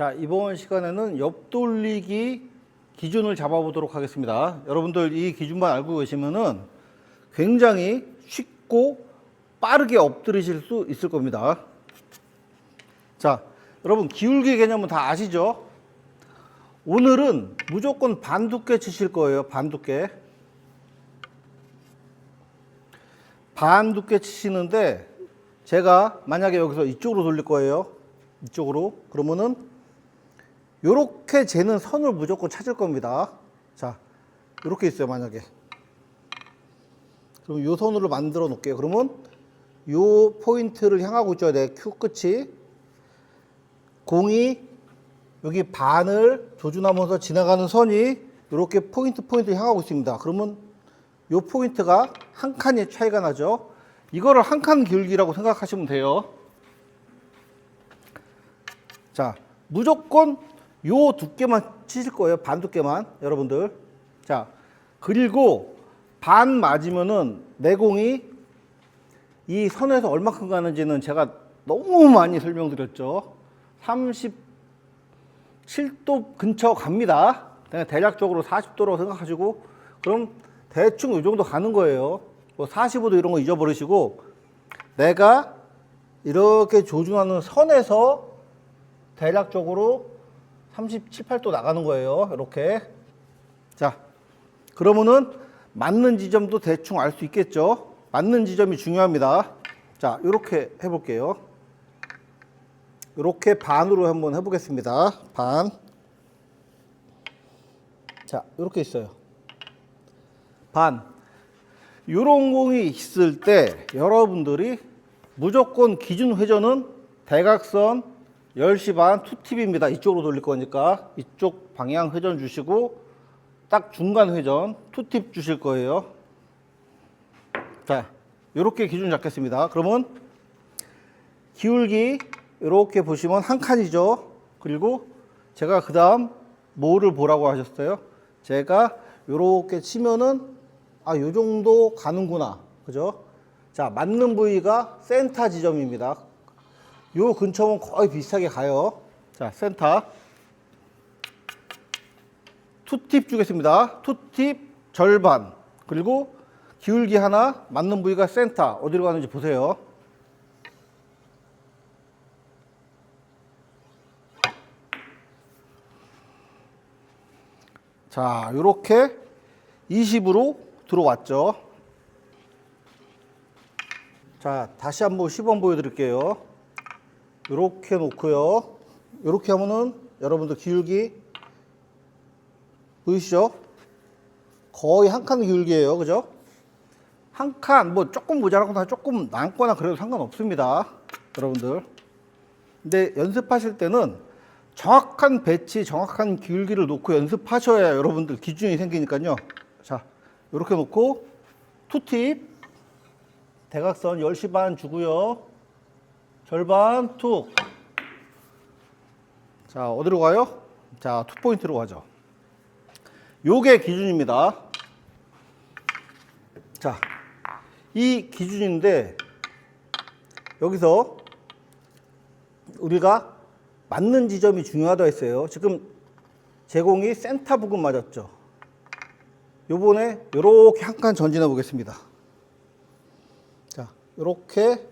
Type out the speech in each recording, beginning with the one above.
자, 이번 시간에는 옆돌리기 기준을 잡아보도록 하겠습니다. 여러분들 이 기준만 알고 계시면은 굉장히 쉽고 빠르게 엎드리실 수 있을 겁니다. 자, 여러분 기울기 개념은 다 아시죠? 오늘은 무조건 반 두께 치실 거예요. 반 두께. 반 두께 치시는데 제가 만약에 여기서 이쪽으로 돌릴 거예요. 이쪽으로. 그러면은 요렇게 재는 선을 무조건 찾을 겁니다. 자, 요렇게 있어요. 만약에. 그럼 요 선으로 만들어 놓을게요. 그러면 요 포인트를 향하고 있죠. 내 Q 끝이. 공이 여기 반을 조준하면서 지나가는 선이 이렇게 포인트를 향하고 있습니다. 그러면 요 포인트가 한 칸의 차이가 나죠. 이거를 한 칸 기울기라고 생각하시면 돼요. 자, 무조건 요 두께만 치실 거예요. 반 두께만, 여러분들. 자, 그리고 반 맞으면은 내공이 이 선에서 얼마큼 가는지는 제가 너무 많이 설명드렸죠. 37도 근처 갑니다. 그냥 대략적으로 40도라고 생각하시고, 그럼 대충 이 정도 가는 거예요. 뭐 45도 이런 거 잊어버리시고, 내가 이렇게 조준하는 선에서 대략적으로 37, 8도 나가는 거예요. 이렇게. 자, 그러면은 맞는 지점도 대충 알 수 있겠죠. 맞는 지점이 중요합니다. 자, 이렇게 해볼게요. 이렇게 반으로 한번 해보겠습니다. 반. 자, 이렇게 있어요. 반. 요런 공이 있을 때 여러분들이 무조건 기준 회전은 대각선 10시 반 투팁입니다. 이쪽으로 돌릴 거니까 이쪽 방향 회전 주시고 딱 중간 회전 투팁 주실 거예요. 자, 요렇게 기준 잡겠습니다. 그러면 기울기 이렇게 보시면 한 칸이죠. 그리고 제가 그 다음 뭐를 보라고 하셨어요? 제가 요렇게 치면은 요 정도 가는구나. 그죠? 자, 맞는 부위가 센터 지점입니다. 요 근처면 거의 비슷하게 가요. 자, 센터. 투팁 주겠습니다. 투팁 절반. 그리고 기울기 하나, 맞는 부위가 센터. 어디로 가는지 보세요. 자, 요렇게 20으로 들어왔죠. 자, 다시 한번 시범 보여드릴게요. 요렇게 놓고요. 요렇게 하면은 여러분들 기울기 보이시죠? 거의 한 칸 기울기예요. 그죠? 한 칸, 뭐 조금 모자라거나 조금 남거나 그래도 상관없습니다. 여러분들. 근데 연습하실 때는 정확한 배치, 정확한 기울기를 놓고 연습하셔야 여러분들 기준이 생기니까요. 자, 요렇게 놓고 투팁 대각선 10시 반 주고요. 절반 툭. 자, 어디로 가요? 자, 투 포인트로 가죠. 요게 기준입니다. 자, 이 기준인데 여기서 우리가 맞는 지점이 중요하다 했어요. 지금 제공이 센터 부근 맞았죠. 요번에 요렇게 한 칸 전진해 보겠습니다. 자, 요렇게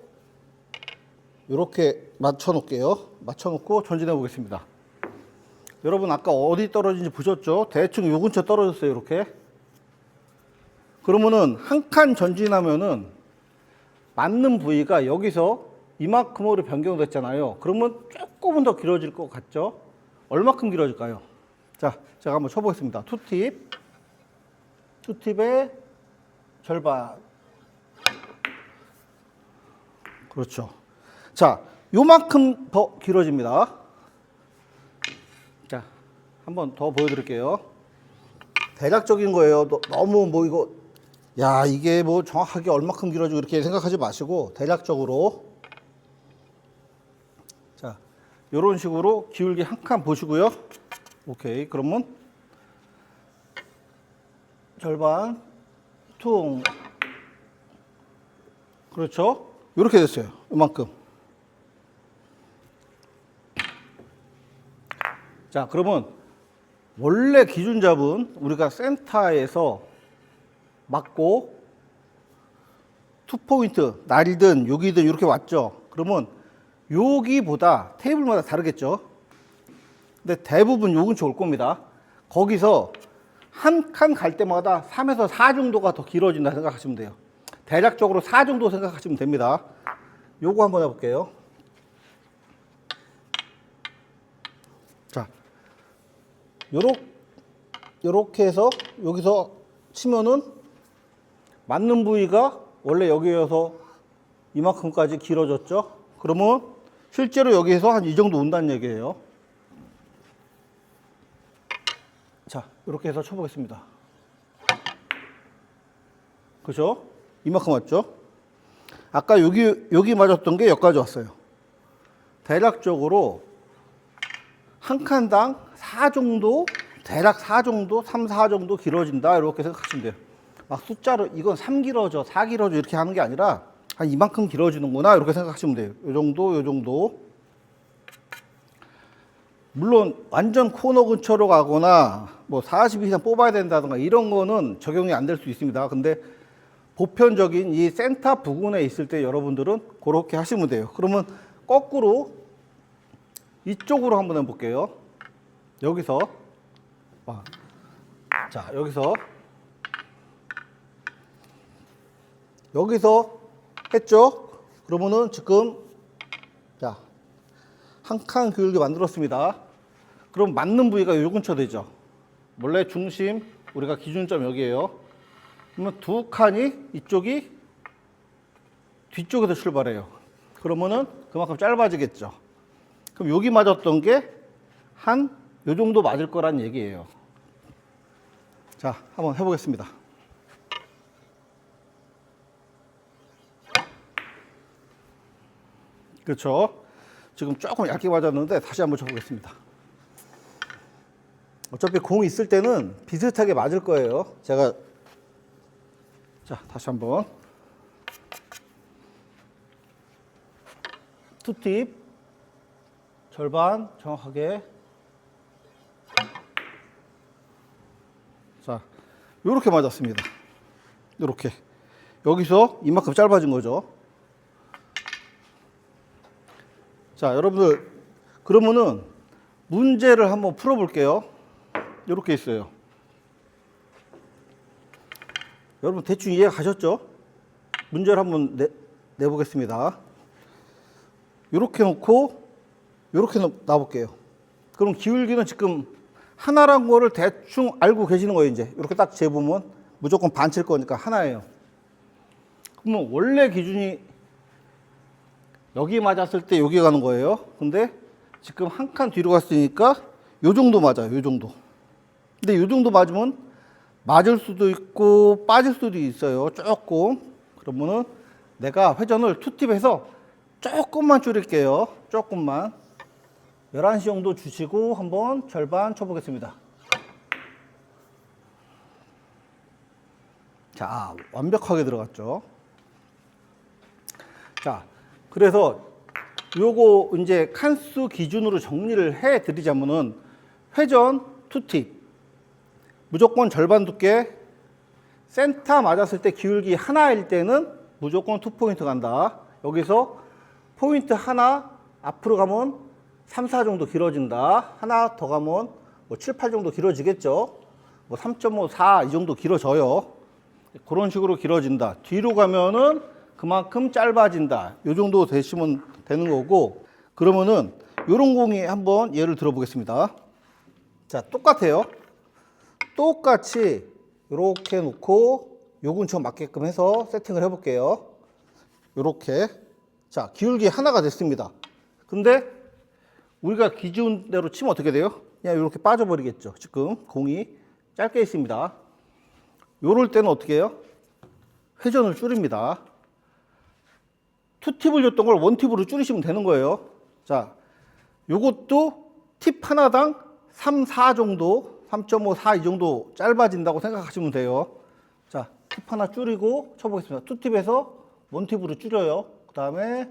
맞춰 놓을게요. 맞춰 놓고 전진해 보겠습니다. 여러분 아까 어디 떨어진지 보셨죠? 대충 요 근처 떨어졌어요. 이렇게. 그러면은 한 칸 전진하면은 맞는 부위가 여기서 이만큼으로 변경됐잖아요. 그러면 조금은 더 길어질 것 같죠? 얼마큼 길어질까요? 자, 제가 한번 쳐보겠습니다. 투팁의 절반. 그렇죠. 자, 요만큼 더 길어집니다. 자, 한번 더 보여드릴게요. 대략적인 거예요. 너무 뭐 이거, 야, 이게 뭐 정확하게 얼마큼 길어지고 이렇게 생각하지 마시고, 대략적으로. 자, 요런 식으로 기울기 한 칸 보시고요. 오케이. 그러면 절반, 퉁. 그렇죠. 요렇게 됐어요. 이만큼. 자, 그러면 원래 기준 잡은 우리가 센터에서 맞고 투포인트, 날이든 여기든 이렇게 왔죠. 그러면 여기보다 테이블마다 다르겠죠. 근데 대부분 요 근처 올 겁니다. 거기서 한 칸 갈 때마다 3에서 4 정도가 더 길어진다 생각하시면 돼요. 대략적으로 4 정도 생각하시면 됩니다. 요거 한번 해볼게요. 자, 요렇게 해서 여기서 치면은 맞는 부위가 원래 여기에서 이만큼까지 길어졌죠. 그러면 실제로 여기에서 한 이 정도 온다는 얘기예요. 자, 이렇게 해서 쳐보겠습니다. 그죠? 이만큼 왔죠? 아까 여기 맞았던 게 여기까지 왔어요. 대략적으로 한 칸당 4 정도, 대략 4 정도, 3, 4 정도 길어진다. 이렇게 생각하시면 돼요. 막 숫자로 이건 3 길어져, 4 길어져 이렇게 하는 게 아니라 한 이만큼 길어지는구나. 이렇게 생각하시면 돼요. 요 정도, 요 정도. 물론 완전 코너 근처로 가거나 뭐 40 이상 뽑아야 된다든가 이런 거는 적용이 안 될 수 있습니다. 근데 보편적인 이 센터 부근에 있을 때 여러분들은 그렇게 하시면 돼요. 그러면 거꾸로 이쪽으로 한번 해볼게요. 여기서 자, 여기서 했죠. 그러면은 지금 자, 한 칸 기울게 만들었습니다. 그럼 맞는 부위가 요 근처 되죠. 원래 중심 우리가 기준점 여기에요. 그러면 두 칸이 이쪽이 뒤쪽에서 출발해요. 그러면은 그만큼 짧아지겠죠. 그럼 여기 맞았던 게 한 요 정도 맞을 거란 얘기예요. 자, 한번 해보겠습니다. 그렇죠. 지금 조금 얇게 맞았는데 다시 한번 쳐보겠습니다. 어차피 공이 있을 때는 비슷하게 맞을 거예요. 제가 자, 다시 한번 투팁 절반 정확하게. 자, 요렇게 맞았습니다. 요렇게 여기서 이만큼 짧아진 거죠. 자, 여러분들 그러면은 문제를 한번 풀어볼게요. 이렇게 있어요. 여러분 대충 이해 가셨죠? 문제를 한번 내보겠습니다. 이렇게 놓고 이렇게 놔볼게요. 그럼 기울기는 지금 하나란 거를 대충 알고 계시는 거예요. 이제 이렇게 딱 재보면 무조건 반칠 거니까 하나예요. 그러면 원래 기준이 여기 맞았을 때 여기 가는 거예요. 근데 지금 한 칸 뒤로 갔으니까 요 정도 맞아요. 요 정도. 근데 요 정도 맞으면 맞을 수도 있고 빠질 수도 있어요. 조금. 그러면은 내가 회전을 투팁해서 조금만 줄일게요. 조금만. 11시 정도 주시고 한번 절반 쳐보겠습니다. 자, 완벽하게 들어갔죠. 자, 그래서 요거 이제 칸수 기준으로 정리를 해 드리자면은 회전 투팁 무조건 절반 두께, 센터 맞았을 때 기울기 하나일 때는 무조건 2포인트 간다. 여기서 포인트 하나 앞으로 가면 3, 4 정도 길어진다. 하나 더 가면 뭐 7, 8 정도 길어지겠죠. 뭐 3.5, 4 이 정도 길어져요. 그런 식으로 길어진다. 뒤로 가면은 그만큼 짧아진다. 요 정도 되시면 되는 거고. 그러면은 요런 공이 한번 예를 들어 보겠습니다. 자, 똑같아요. 똑같이 이렇게 놓고 요 근처 맞게끔 해서 세팅을 해볼게요. 요렇게. 자, 기울기 하나가 됐습니다. 근데 우리가 기준대로 치면 어떻게 돼요? 그냥 이렇게 빠져버리겠죠. 지금 공이 짧게 있습니다. 요럴 때는 어떻게 해요? 회전을 줄입니다. 투팁을 줬던 걸 원팁으로 줄이시면 되는 거예요. 자, 요것도 팁 하나당 3, 4 정도, 3.5, 4 이 정도 짧아진다고 생각하시면 돼요. 자, 팁 하나 줄이고 쳐보겠습니다. 투팁에서 원팁으로 줄여요. 그 다음에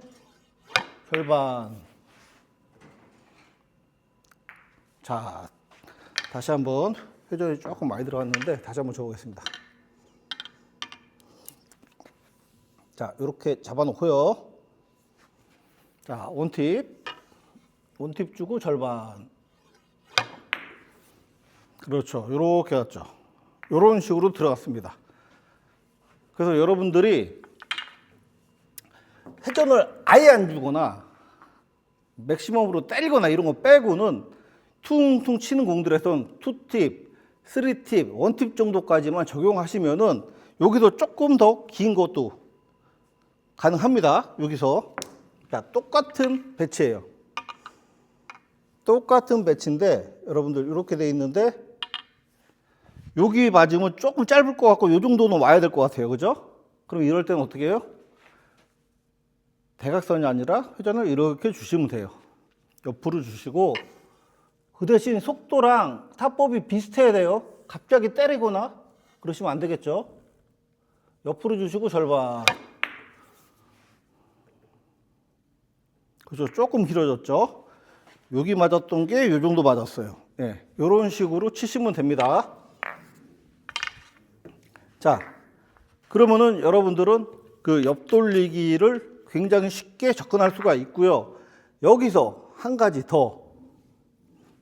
절반. 자, 다시 한번 회전이 조금 많이 들어갔는데 다시 한번 줘보겠습니다. 자, 이렇게 잡아놓고요. 자, 원팁 주고 절반. 그렇죠. 이렇게 갔죠. 이런 식으로 들어갔습니다. 그래서 여러분들이 회전을 아예 안 주거나 맥시멈으로 때리거나 이런 거 빼고는 퉁퉁 치는 공들에선 투팁, 쓰리팁, 원팁 정도까지만 적용하시면은 여기서 조금 더 긴 것도 가능합니다. 여기서. 자, 똑같은 배치예요. 똑같은 배치인데 여러분들 이렇게 돼 있는데 여기 맞으면 조금 짧을 것 같고 이 정도는 와야 될 것 같아요. 그죠? 그럼 이럴 때는 어떻게 해요? 대각선이 아니라 회전을 이렇게 주시면 돼요. 옆으로 주시고 그 대신 속도랑 타법이 비슷해야 돼요. 갑자기 때리거나 그러시면 안 되겠죠. 옆으로 주시고 절반. 그죠? 조금 길어졌죠. 여기 맞았던 게 이 정도 맞았어요. 예, 이런 식으로 치시면 됩니다. 자, 그러면은 여러분들은 그 옆돌리기를 굉장히 쉽게 접근할 수가 있고요. 여기서 한 가지 더.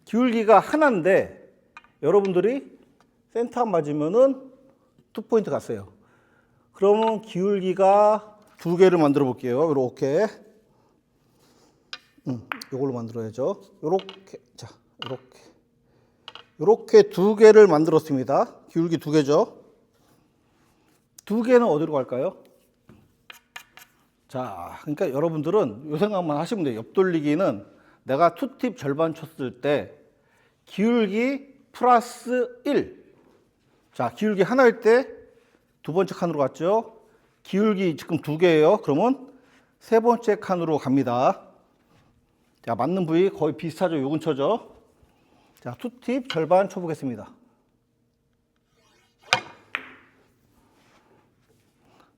기울기가 하나인데 여러분들이 센터 안 맞으면은 2포인트 갔어요. 그러면 기울기가 2개를 만들어 볼게요. 이렇게. 이걸로 만들어야죠. 이렇게. 자, 이렇게 2개를 만들었습니다. 기울기 2개죠. 2개는 어디로 갈까요? 자, 그러니까 여러분들은 이 생각만 하시면 돼요. 옆돌리기는 내가 투팁 절반 쳤을 때 기울기 플러스 1. 자, 기울기 하나일 때 두 번째 칸으로 갔죠. 기울기 지금 2개예요. 그러면 세 번째 칸으로 갑니다. 자, 맞는 부위 거의 비슷하죠. 요 근처죠. 자, 투팁 절반 쳐보겠습니다.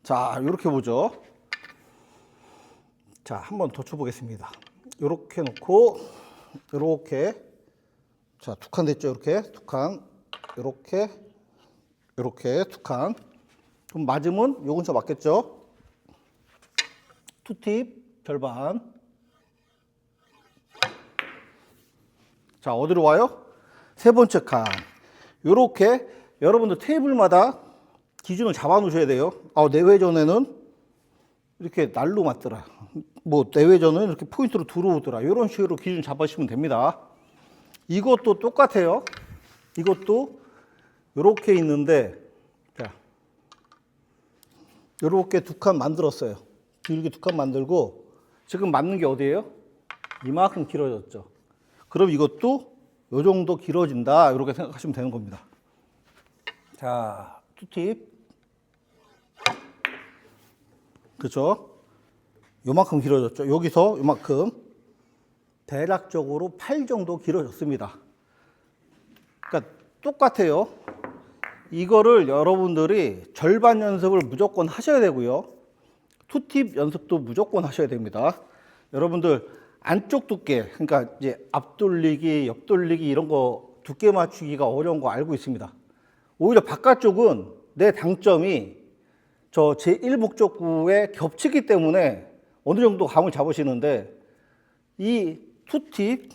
자, 이렇게 보죠. 자, 한 번 더 쳐보겠습니다. 이렇게 놓고, 이렇게. 자, 2칸 됐죠? 이렇게. 2칸. 이렇게 2칸. 그럼 맞으면 요 근처 맞겠죠? 투팁 절반. 자, 어디로 와요? 세 번째 칸. 요렇게 여러분들 테이블마다 기준을 잡아 놓으셔야 돼요. 내외전에는 이렇게 날로 맞더라. 뭐 내외전은 이렇게 포인트로 들어오더라. 이런 식으로 기준 잡으시면 됩니다. 이것도 똑같아요. 이것도 이렇게 있는데, 자, 이렇게 2칸 만들었어요. 길게 2칸 만들고 지금 맞는 게 어디예요? 이만큼 길어졌죠. 그럼 이것도 이 정도 길어진다. 이렇게 생각하시면 되는 겁니다. 자, 투팁. 그렇죠? 요만큼 길어졌죠. 여기서 요만큼 대략적으로 8 정도 길어졌습니다. 그러니까 똑같아요. 이거를 여러분들이 절반 연습을 무조건 하셔야 되고요. 투팁 연습도 무조건 하셔야 됩니다. 여러분들 안쪽 두께, 그러니까 이제 앞돌리기, 옆돌리기 이런 거 두께 맞추기가 어려운 거 알고 있습니다. 오히려 바깥쪽은 내 당점이 저 제1목적구에 겹치기 때문에 어느 정도 감을 잡으시는데 이 투팁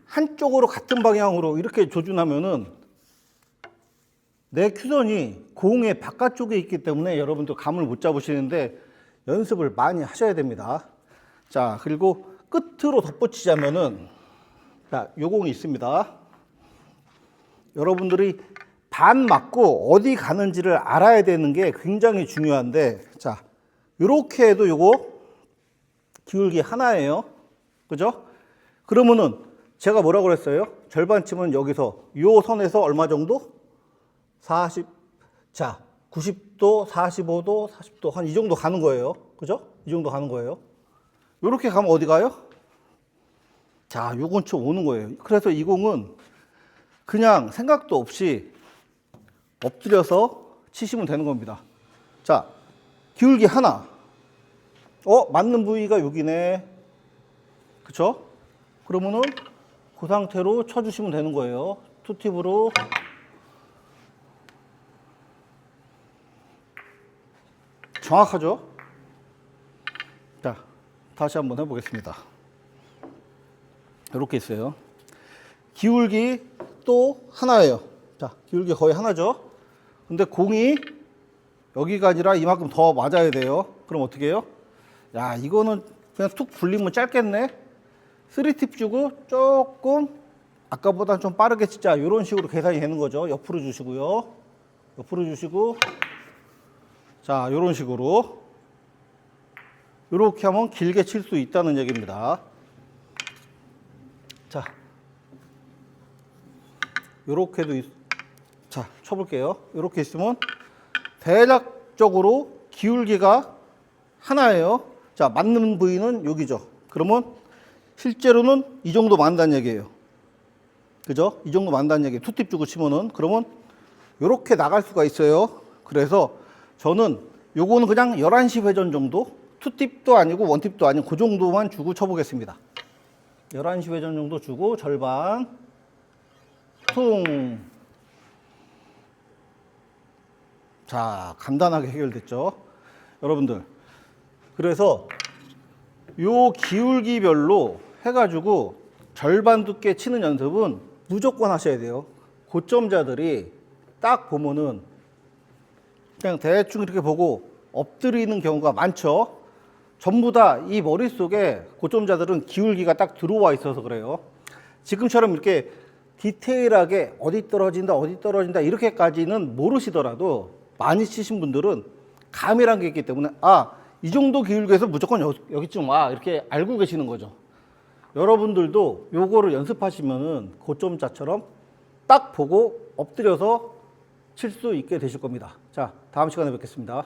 한쪽으로 같은 방향으로 이렇게 조준하면은 내 큐선이 공의 바깥쪽에 있기 때문에 여러분도 감을 못 잡으시는데 연습을 많이 하셔야 됩니다. 자, 그리고 끝으로 덧붙이자면은 자, 요 공이 있습니다. 여러분들이 반 맞고 어디 가는지를 알아야 되는 게 굉장히 중요한데, 자, 요렇게 해도 요거 기울기 하나예요. 그죠? 그러면은 제가 뭐라고 그랬어요? 절반 치면 여기서 요 선에서 얼마 정도? 40, 자, 90도, 45도, 40도 한 이 정도 가는 거예요. 그죠? 이 정도 가는 거예요. 요렇게 가면 어디 가요? 자, 요 근처 오는 거예요. 그래서 이 공은 그냥 생각도 없이 엎드려서 치시면 되는 겁니다. 자, 기울기 하나. 맞는 부위가 여기네. 그쵸? 그러면은 그 상태로 쳐주시면 되는 거예요. 투팁으로. 정확하죠? 자, 다시 한번 해보겠습니다. 이렇게 있어요. 기울기 또 하나예요. 자, 기울기 거의 하나죠? 근데 공이 여기가 아니라 이만큼 더 맞아야 돼요. 그럼 어떻게 해요? 야, 이거는 그냥 툭 굴리면 짧겠네? 3팁 주고 조금 아까보다 좀 빠르게 치자. 이런 식으로 계산이 되는 거죠. 옆으로 주시고요. 옆으로 주시고. 자, 이런 식으로. 이렇게 하면 길게 칠 수 있다는 얘기입니다. 자, 요렇게도 자, 쳐볼게요. 이렇게 있으면 대략적으로 기울기가 하나예요. 자, 맞는 부위는 여기죠. 그러면 실제로는 이 정도 맞는다는 얘기예요. 그죠? 이 정도 맞는다는 얘기예요. 투팁 주고 치면은. 그러면 요렇게 나갈 수가 있어요. 그래서 저는 요거는 그냥 11시 회전 정도? 투팁도 아니고 원팁도 아니고 그 정도만 주고 쳐보겠습니다. 11시 회전 정도 주고 절반 퉁. 자, 간단하게 해결됐죠. 여러분들, 그래서 요 기울기별로 해가지고 절반 두께 치는 연습은 무조건 하셔야 돼요. 고점자들이 딱 보면은 그냥 대충 이렇게 보고 엎드리는 경우가 많죠. 전부 다 이 머릿속에 고점자들은 기울기가 딱 들어와 있어서 그래요. 지금처럼 이렇게 디테일하게 어디 떨어진다 이렇게까지는 모르시더라도 많이 치신 분들은 감이란 게 있기 때문에 아, 이 정도 기울기에서 무조건 여기쯤 와 이렇게 알고 계시는 거죠. 여러분들도 요거를 연습하시면은 고점자처럼 딱 보고 엎드려서 칠 수 있게 되실 겁니다. 자, 다음 시간에 뵙겠습니다.